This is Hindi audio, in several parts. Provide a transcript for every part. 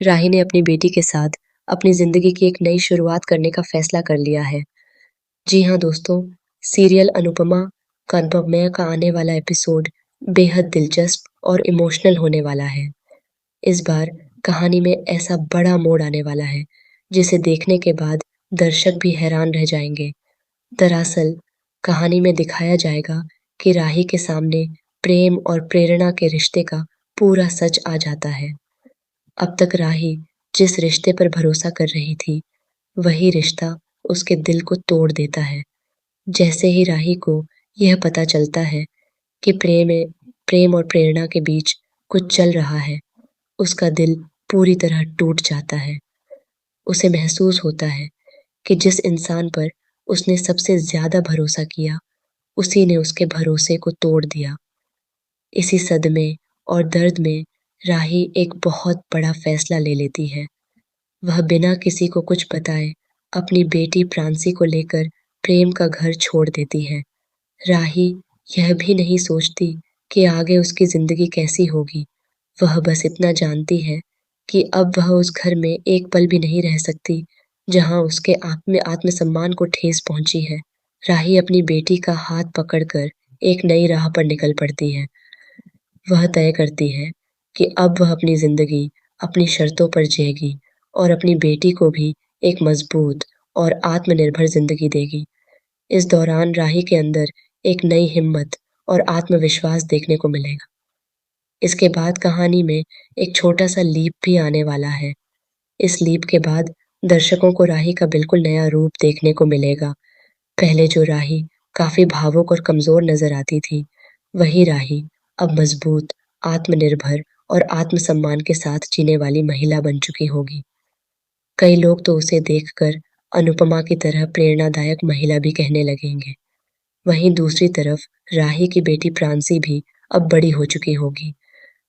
राही ने अपनी बेटी के साथ अपनी ज़िंदगी की एक नई शुरुआत करने का फ़ैसला कर लिया है। जी हाँ दोस्तों, सीरियल अनुपमा कनुपमे का आने वाला एपिसोड बेहद दिलचस्प और इमोशनल होने वाला है। इस बार कहानी में ऐसा बड़ा मोड़ आने वाला है, जिसे देखने के बाद दर्शक भी हैरान रह जाएँगे। दरअसल, कहानी में दिखाया जाएगा कि राही के सामने प्रेम और प्रेरणा के रिश्ते का पूरा सच आ जाता है। अब तक राही जिस रिश्ते पर भरोसा कर रही थी, वही रिश्ता उसके दिल को तोड़ देता है। जैसे ही राही को यह पता चलता है कि प्रेम और प्रेरणा के बीच कुछ चल रहा है, उसका दिल पूरी तरह टूट जाता है। उसे महसूस होता है कि जिस इंसान पर उसने सबसे ज़्यादा भरोसा किया, उसी ने उसके भरोसे को तोड़ दिया। इसी सदमे और दर्द में राही एक बहुत बड़ा फैसला ले लेती है। वह बिना किसी को कुछ बताए अपनी बेटी प्रांसी को लेकर प्रेम का घर छोड़ देती है। राही यह भी नहीं सोचती कि आगे उसकी ज़िंदगी कैसी होगी। वह बस इतना जानती है कि अब वह उस घर में एक पल भी नहीं रह सकती, जहाँ उसके आत्मसम्मान को ठेस पहुँची है। राही अपनी बेटी का हाथ पकड़कर एक नई राह पर निकल पड़ती है। वह तय करती है कि अब वह अपनी ज़िंदगी अपनी शर्तों पर जिएगी और अपनी बेटी को भी एक मज़बूत और आत्मनिर्भर ज़िंदगी देगी। इस दौरान राही के अंदर एक नई हिम्मत और आत्मविश्वास देखने को मिलेगा। इसके बाद कहानी में एक छोटा-सा लीप भी आने वाला है। इस लीप के बाद दर्शकों को राही का बिल्कुल नया रूप देखने को मिलेगा। पहले जो राही काफ़ी भावुक और कमज़ोर नज़र आती थी, वही राही अब मज़बूत, आत्मनिर्भर और आत्मसम्मान के साथ जीने वाली महिला बन चुकी होगी। कई लोग तो उसे देखकर अनुपमा की तरह प्रेरणादायक महिला भी कहने लगेंगे। वहीं दूसरी तरफ राही की बेटी प्रांसी भी अब बड़ी हो चुकी होगी।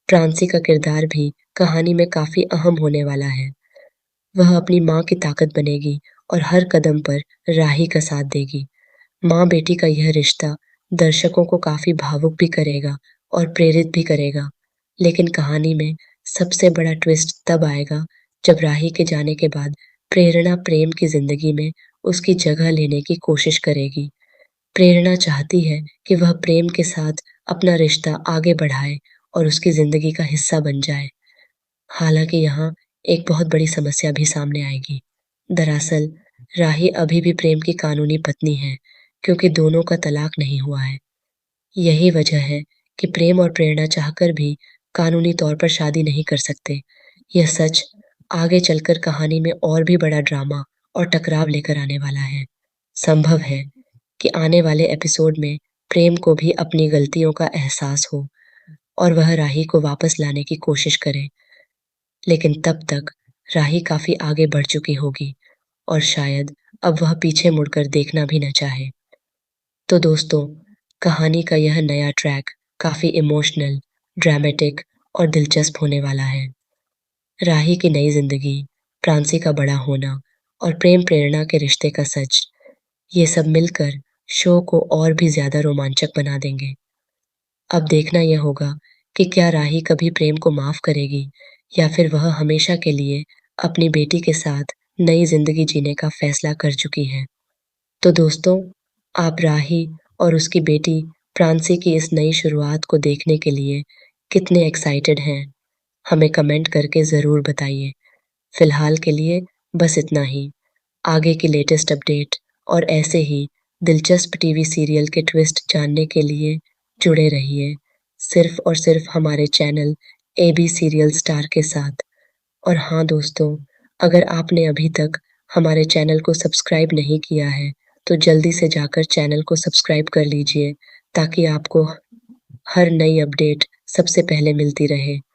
प्रांसी का किरदार भी कहानी में काफ़ी अहम होने वाला है। वह अपनी माँ की ताकत बनेगी और हर कदम पर राही का साथ देगी। माँ-बेटी का यह रिश्ता दर्शकों को काफ़ी भावुक भी करेगा और प्रेरित भी करेगा। लेकिन कहानी में सबसे बड़ा ट्विस्ट तब आएगा, जब राही के जाने के बाद प्रेरणा प्रेम की ज़िंदगी में उसकी जगह लेने की कोशिश करेगी। प्रेरणा चाहती है कि वह प्रेम के साथ अपना रिश्ता आगे बढ़ाए और उसकी ज़िंदगी का हिस्सा बन जाए। हालाँकि यहाँ एक बहुत बड़ी समस्या भी सामने आएगी। दरअसल, राही अभी भी प्रेम की कानूनी पत्नी है, क्योंकि दोनों का तलाक नहीं हुआ है। यही वजह है कि प्रेम और प्रेरणा चाहकर भी कानूनी तौर पर शादी नहीं कर सकते। यह सच आगे चलकर कहानी में और भी बड़ा ड्रामा और टकराव लेकर आने वाला है। संभव है कि आने वाले एपिसोड में प्रेम को भी अपनी गलतियों का एहसास हो और वह राही को वापस लाने की कोशिश करे। लेकिन तब तक राही काफ़ी आगे बढ़ चुकी होगी और शायद अब वह पीछे मुड़कर देखना भी न चाहे। तो दोस्तों, कहानी का यह नया ट्रैक काफ़ी इमोशनल, ड्रामेटिक और दिलचस्प होने वाला है। राही की नई ज़िंदगी, प्रांसी का बड़ा होना और प्रेम प्रेरणा के रिश्ते का सच, ये सब मिलकर शो को और भी ज़्यादा रोमांचक बना देंगे। अब देखना यह होगा कि क्या राही कभी प्रेम को माफ़ करेगी या फिर वह हमेशा के लिए अपनी बेटी के साथ नई ज़िंदगी जीने का फ़ैसला कर चुकी है। तो दोस्तों, आप राही और उसकी बेटी प्रांसी की इस नई शुरुआत को देखने के लिए कितने एक्साइटेड हैं? हमें कमेंट करके ज़रूर बताइए। फ़िलहाल के लिए बस इतना ही। आगे की लेटेस्ट अपडेट और ऐसे ही दिलचस्प टीवी सीरियल के ट्विस्ट जानने के लिए जुड़े रहिए, सिर्फ़ और सिर्फ़ हमारे चैनल एबी सीरियल स्टार के साथ। और हाँ दोस्तों, अगर आपने अभी तक हमारे चैनल को सब्सक्राइब नहीं किया है, तो जल्दी से जाकर चैनल को सब्सक्राइब कर लीजिए, ताकि आपको हर नई अपडेट सबसे पहले मिलती रहे।